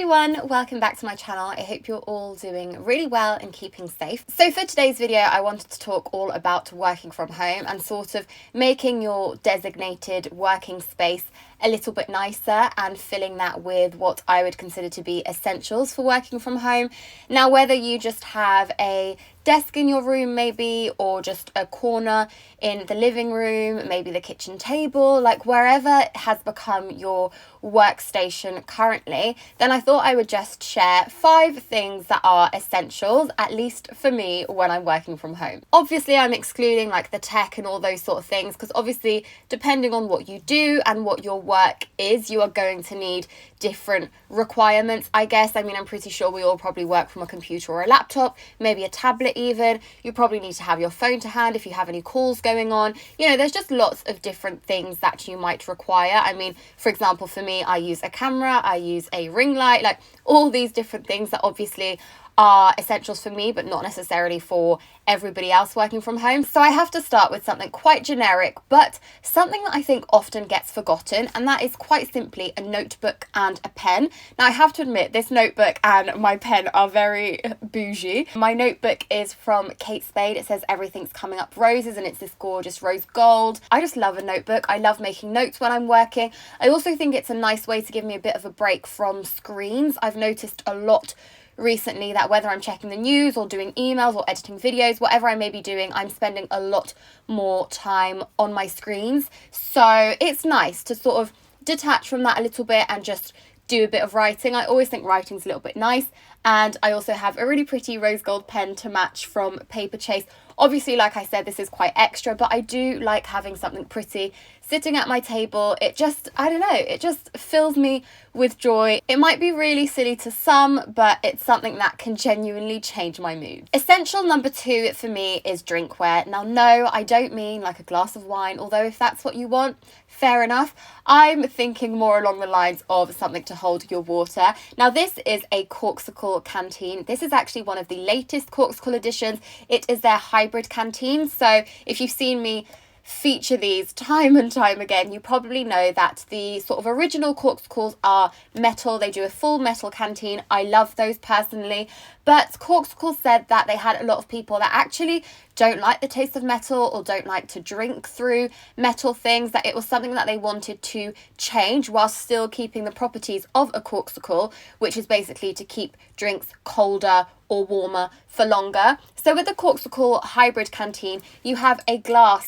everyone, welcome back to my channel. I hope you're all doing really well and keeping safe. So for today's video, I wanted to talk all about working from home and sort of making your designated working space a little bit nicer and filling that with what I would consider to be essentials for working from home. Now, whether you just have a desk in your room maybe, or just a corner in the living room, maybe the kitchen table, like wherever has become your workstation currently, then I thought I would just share 5 things that are essentials, at least for me, when I'm working from home. Obviously, I'm excluding like the tech and all those sort of things, because obviously, depending on what you do and what your work is, you are going to need different requirements, I guess. I mean, I'm pretty sure we all probably work from a computer or a laptop, maybe a tablet even. You probably need to have your phone to hand if you have any calls going on. You know, there's just lots of different things that you might require. I mean, for example, for me, I use a camera, I use a ring light, like all these different things that obviously are essentials for me, but not necessarily for everybody else working from home. So I have to start with something quite generic, but something that I think often gets forgotten, and that is quite simply a notebook and a pen. Now, I have to admit, this notebook and my pen are very bougie. My notebook is from Kate Spade. It says Everything's Coming Up Roses, and it's this gorgeous rose gold. I just love a notebook. I love making notes when I'm working. I also think it's a nice way to give me a bit of a break from screens. I've noticed a lot recently that whether I'm checking the news or doing emails or editing videos, whatever I may be doing, I'm spending a lot more time on my screens. So it's nice to sort of detach from that a little bit and just do a bit of writing. I always think writing's a little bit nice. And I also have a really pretty rose gold pen to match from Paper Chase. Obviously, like I said, this is quite extra, but I do like having something pretty sitting at my table. It just, I don't know, it just fills me with joy. It might be really silly to some, but it's something that can genuinely change my mood. Essential number 2 for me is drinkware. Now, no, I don't mean like a glass of wine, although if that's what you want, fair enough. I'm thinking more along the lines of something to hold your water. Now, this is a Corksicle canteen. This is actually one of the latest Corksicle editions. It is their hybrid canteen. So if you've seen me feature these time and time again, you probably know that the sort of original Corksicles are metal. They do a full metal canteen. I love those personally, but Corksicle said that they had a lot of people that actually don't like the taste of metal or don't like to drink through metal things, that it was something that they wanted to change whilst still keeping the properties of a Corksicle, which is basically to keep drinks colder or warmer for longer. So with the Corksicle hybrid canteen, you have a glass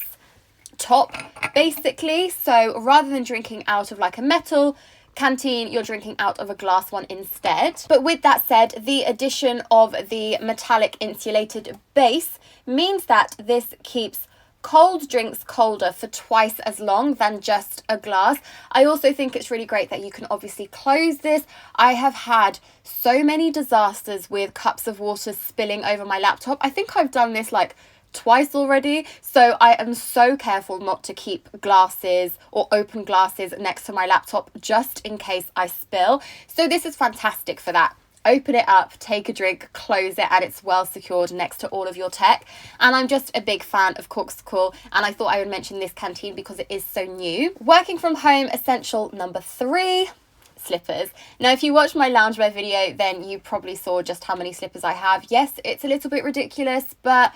top basically, so rather than drinking out of like a metal canteen, you're drinking out of a glass one instead. But with that said, the addition of the metallic insulated base means that this keeps cold drinks colder for twice as long than just a glass. I also think it's really great that you can obviously close this. I have had so many disasters with cups of water spilling over my laptop. I think I've done this like twice already, so I am so careful not to keep glasses or open glasses next to my laptop just in case I spill. So this is fantastic for that. Open it up, take a drink, close it, and it's well secured next to all of your tech. And I'm just a big fan of Corksicle, and I thought I would mention this canteen because it is so new. Working from home essential number 3, slippers. Now, if you watched my loungewear video, then you probably saw just how many slippers I have. Yes, it's a little bit ridiculous, but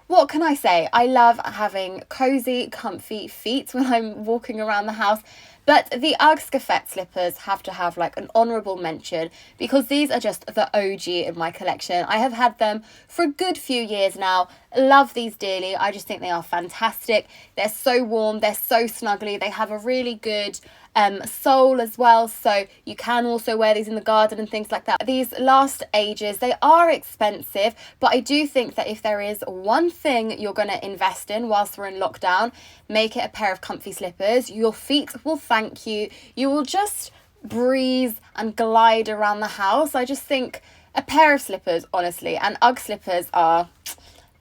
what can I say? I love having cozy, comfy feet when I'm walking around the house. But the Ugg Scaffet slippers have to have like an honourable mention because these are just the OG in my collection. I have had them for a good few years now. Love these dearly. I just think they are fantastic. They're so warm. They're so snuggly. They have a really good sole as well, so you can also wear these in the garden and things like that. These last ages. They are expensive, but I do think that if there is one thing you're going to invest in whilst we're in lockdown, make it a pair of comfy slippers. Your feet will thank you. You will just breeze and glide around the house. I just think a pair of slippers, honestly, and Ugg slippers are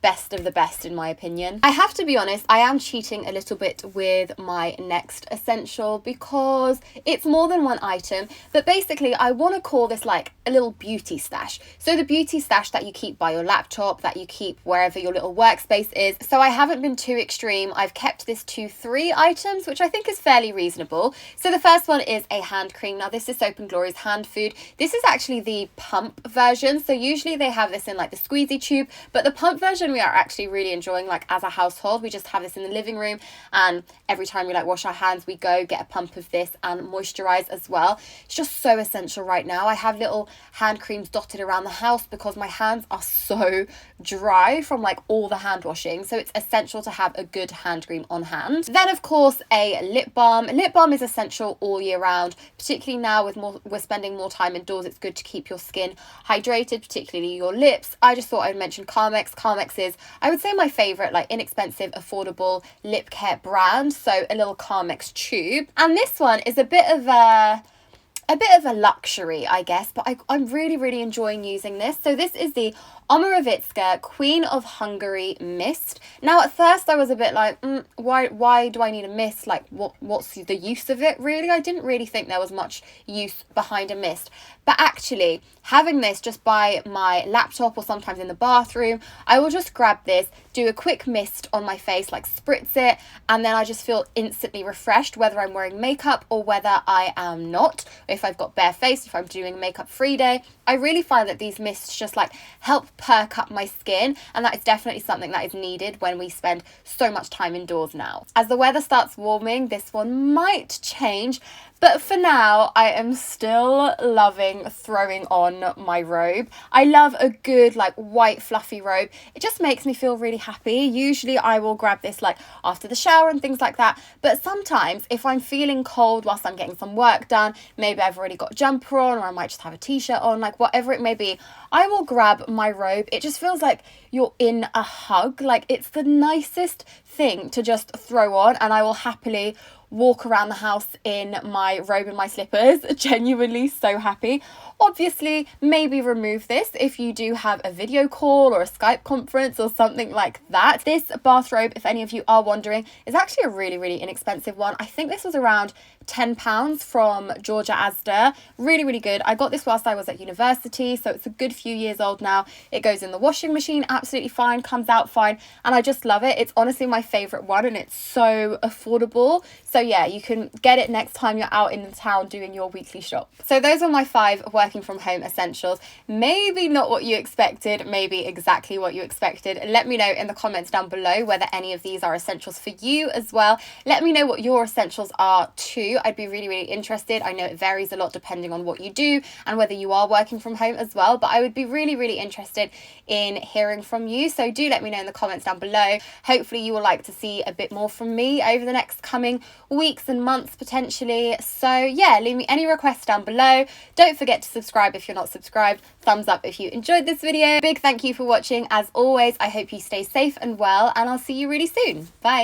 best of the best in my opinion. I have to be honest, I am cheating a little bit with my next essential because it's more than one item, but basically I want to call this like a little beauty stash. So the beauty stash that you keep by your laptop, that you keep wherever your little workspace is. So I haven't been too extreme. I've kept this to 3 items, which I think is fairly reasonable. So the first one is a hand cream. Now this is Soap & Glory's hand food. This is actually the pump version. So usually they have this in like the squeezy tube, but the pump version we are actually really enjoying, like as a household. We just have this in the living room, and every time we like wash our hands, we go get a pump of this and moisturize as well. It's just so essential right now. I have little hand creams dotted around the house because my hands are so dry from like all the hand washing, so it's essential to have a good hand cream on hand. Then of course a lip balm. Lip balm is essential all year round, particularly now we're spending more time indoors. It's good to keep your skin hydrated, particularly your lips. I just thought I'd mention Carmex. Carmex is, I would say, my favorite like inexpensive affordable lip care brand. So a little Carmex tube, and this one is a bit of a luxury, I guess, but I'm really enjoying using this. So this is the Omorovicka Queen of Hungary mist. Now at first I was a bit like, why do I need a mist? Like what's the use of it really? I didn't really think there was much use behind a mist. But actually, having this just by my laptop or sometimes in the bathroom, I will just grab this, do a quick mist on my face, like spritz it, and then I just feel instantly refreshed, whether I'm wearing makeup or whether I am not. If I've got bare face, if I'm doing a makeup free day, I really find that these mists just like help perk up my skin, and that is definitely something that is needed when we spend so much time indoors now. As the weather starts warming, this one might change, but for now, I am still loving throwing on my robe. I love a good like white fluffy robe. It just makes me feel really happy. Usually I will grab this like after the shower and things like that. But sometimes if I'm feeling cold whilst I'm getting some work done, maybe I've already got a jumper on, or I might just have a t-shirt on, like whatever it may be, I will grab my robe. It just feels like you're in a hug. Like it's the nicest thing to just throw on, and I will happily walk around the house in my robe and my slippers, genuinely so happy. Obviously, maybe remove this if you do have a video call or a Skype conference or something like that. This bathrobe, if any of you are wondering, is actually a really inexpensive one. I think this was around £10 from Georgia Asda. Really good. I got this whilst I was at university, so it's a good few years old now. It goes in the washing machine absolutely fine, comes out fine, and I just love it. It's honestly my favorite one, and it's so affordable. So yeah, you can get it next time you're out in the town doing your weekly shop. So those are my 5 working from home essentials. Maybe not what you expected, maybe exactly what you expected. Let me know in the comments down below whether any of these are essentials for you as well. Let me know what your essentials are too. I'd be really interested. I know it varies a lot depending on what you do and whether you are working from home as well, but I would be really interested in hearing from you. So do let me know in the comments down below. Hopefully you will like to see a bit more from me over the next coming weeks and months potentially. So yeah, leave me any requests down below. Don't forget to subscribe if you're not subscribed. Thumbs up if you enjoyed this video. Big thank you for watching. As always, I hope you stay safe and well, and I'll see you really soon. Bye.